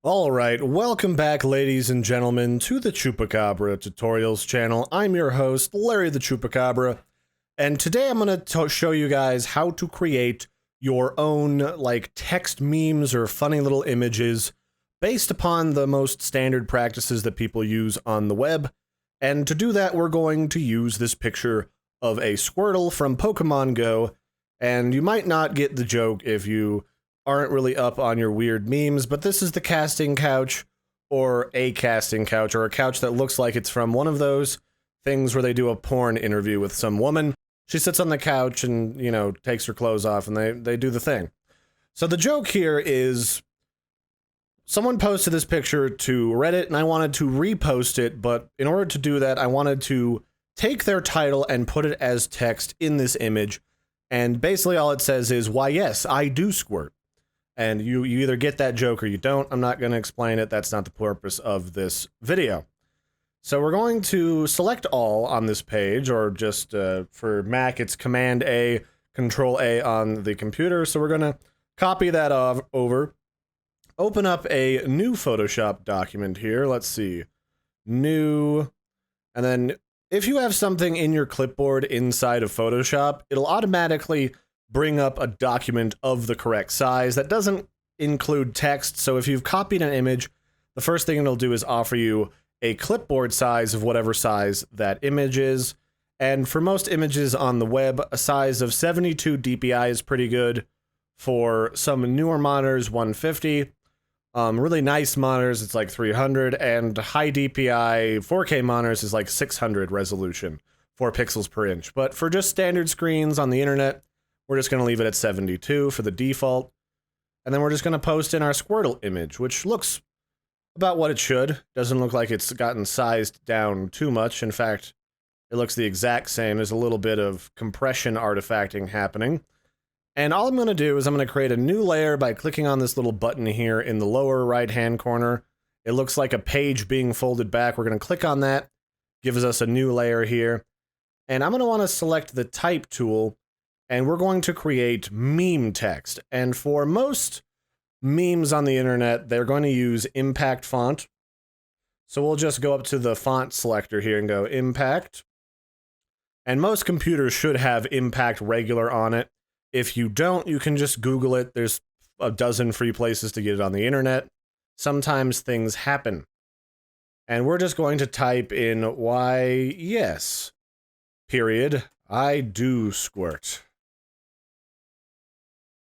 Alright, welcome back ladies and gentlemen to the Chupacabra tutorials channel. I'm your host, Larry the Chupacabra, and today I'm going to show you guys how to create your own, text memes or funny little images based upon the most standard practices that people use on the web. And to do that, we're going to use this picture of a Squirtle from Pokemon Go, and you might not get the joke if you aren't really up on your weird memes, but this is the casting couch, or a casting couch, or a couch that looks like it's from one of those things where they do a porn interview with some woman. She sits on the couch and, you know, takes her clothes off, and they do the thing. So the joke here is, someone posted this picture to Reddit, and I wanted to repost it, but in order to do that, I wanted to take their title and put it as text in this image, and basically all it says is, "Why yes, I do squirt." And you either get that joke or you don't. I'm not going to explain it. That's not the purpose of this video. So we're going to select all on this page, or just for Mac, it's Command A, Control A on the computer. So we're going to copy that over, open up a new Photoshop document here. Let's see, new, and then if you have something in your clipboard inside of Photoshop, it'll automatically bring up a document of the correct size that doesn't include text. So if you've copied an image, the first thing it'll do is offer you a clipboard size of whatever size that image is. And for most images on the web, a size of 72 dpi is pretty good. For some newer monitors, 150. Really nice monitors, it's like 300, and high DPI 4K monitors is like 600 resolution, 4 pixels per inch. But for just standard screens on the internet, we're just going to leave it at 72 for the default. And then we're just going to post in our Squirtle image, which looks about what it should. Doesn't look like it's gotten sized down too much. In fact, it looks the exact same. There's a little bit of compression artifacting happening. And all I'm going to do is I'm going to create a new layer by clicking on this little button here in the lower right-hand corner. It looks like a page being folded back. We're going to click on that. Gives us a new layer here. And I'm going to want to select the type tool, and we're going to create meme text. And for most memes on the internet, they're going to use impact font. So we'll just go up to the font selector here and go impact. And most computers should have impact regular on it. If you don't, you can just Google it. There's a dozen free places to get it on the internet. Sometimes things happen. And we're just going to type in why yes, period, I do squirt.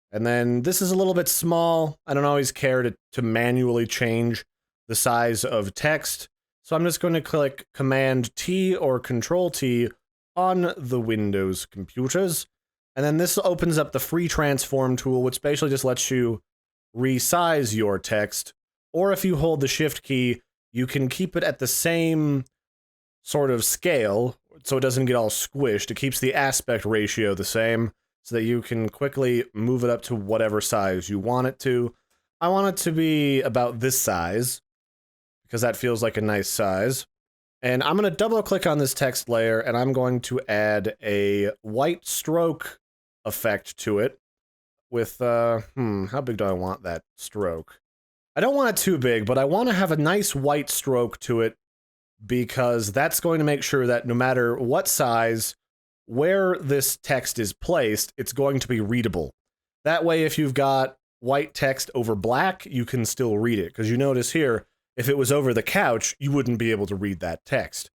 And then this is a little bit small. I don't always care to manually change the size of text. So I'm just going to click Command T or Control T on the Windows computers. And then this opens up the free transform tool, which basically just lets you resize your text. Or if you hold the Shift key, you can keep it at the same sort of scale so it doesn't get all squished. It keeps the aspect ratio the same, so that you can quickly move it up to whatever size you want it to. I want it to be about this size, because that feels like a nice size. And I'm going to double click on this text layer, and I'm going to add a white stroke effect to it with, how big do I want that stroke? I don't want it too big, but I want to have a nice white stroke to it, because that's going to make sure that no matter what size, where this text is placed, it's going to be readable. That way, if you've got white text over black, you can still read it. Because you notice here, if it was over the couch, you wouldn't be able to read that text.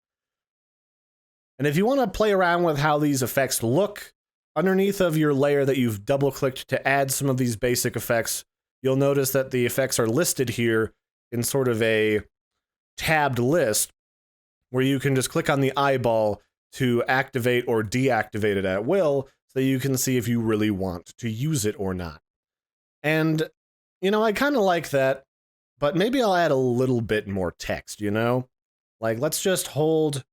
And if you want to play around with how these effects look, underneath of your layer that you've double-clicked to add some of these basic effects, you'll notice that the effects are listed here in sort of a tabbed list, where you can just click on the eyeball to activate or deactivate it at will, so you can see if you really want to use it or not. And, you know, I kind of like that, but maybe I'll add a little bit more text, you know? Like, let's just hold,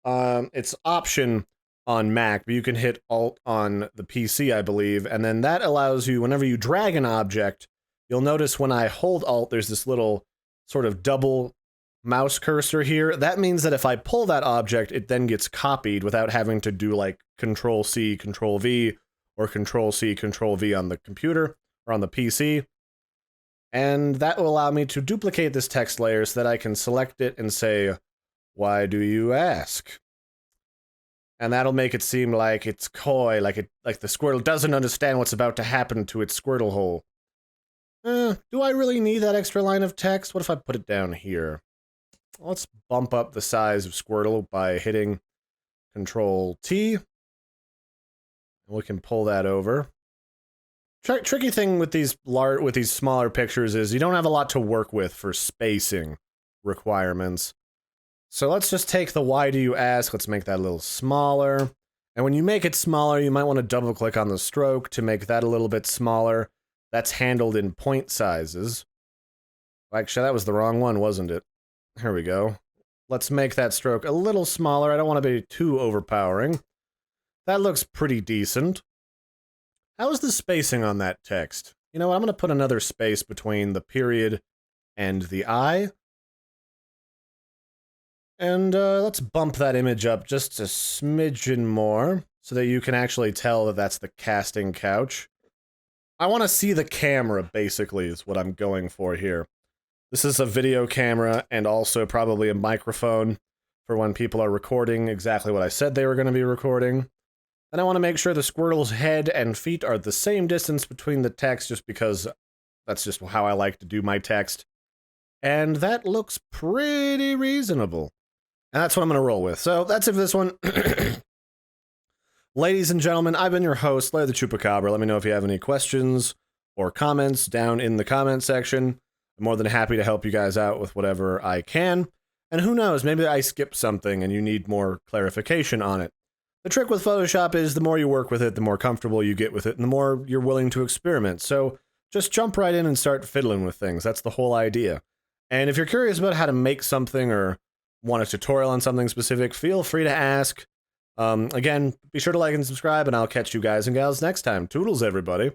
it's Option on Mac, but you can hit Alt on the PC, I believe, and then that allows you, whenever you drag an object, you'll notice when I hold Alt, there's this little sort of double mouse cursor here. That means that if I pull that object, it then gets copied without having to do like Control C, Control V, or Control C, Control V on the computer or on the PC. And that will allow me to duplicate this text layer so that I can select it and say, "Why do you ask?" And that'll make it seem like it's coy, like the Squirtle doesn't understand what's about to happen to its Squirtle hole. Do I really need that extra line of text? What if I put it down here? Let's bump up the size of Squirtle by hitting Control-T. And we can pull that over. Tricky thing with these smaller pictures is you don't have a lot to work with for spacing requirements. So let's just take the "why do you ask," let's make that a little smaller. And when you make it smaller, you might want to double click on the stroke to make that a little bit smaller. That's handled in point sizes. Actually, that was the wrong one, wasn't it? Here we go. Let's make that stroke a little smaller. I don't want to be too overpowering. That looks pretty decent. How is the spacing on that text? You know what, I'm going to put another space between the period and the I. And let's bump that image up just a smidgen more so that you can actually tell that that's the casting couch. I want to see the camera, basically, is what I'm going for here. This is a video camera and also probably a microphone for when people are recording exactly what I said they were going to be recording. And I want to make sure the Squirtle's head and feet are the same distance between the text, just because that's just how I like to do my text. And that looks pretty reasonable. And that's what I'm going to roll with. So that's it for this one. Ladies and gentlemen, I've been your host, Larry the Chupacabra. Let me know if you have any questions or comments down in the comment section. I'm more than happy to help you guys out with whatever I can. And who knows, maybe I skipped something and you need more clarification on it. The trick with Photoshop is the more you work with it, the more comfortable you get with it, and the more you're willing to experiment. So just jump right in and start fiddling with things. That's the whole idea. And if you're curious about how to make something or want a tutorial on something specific, feel free to ask. Again, be sure to like and subscribe, and I'll catch you guys and gals next time. Toodles, everybody.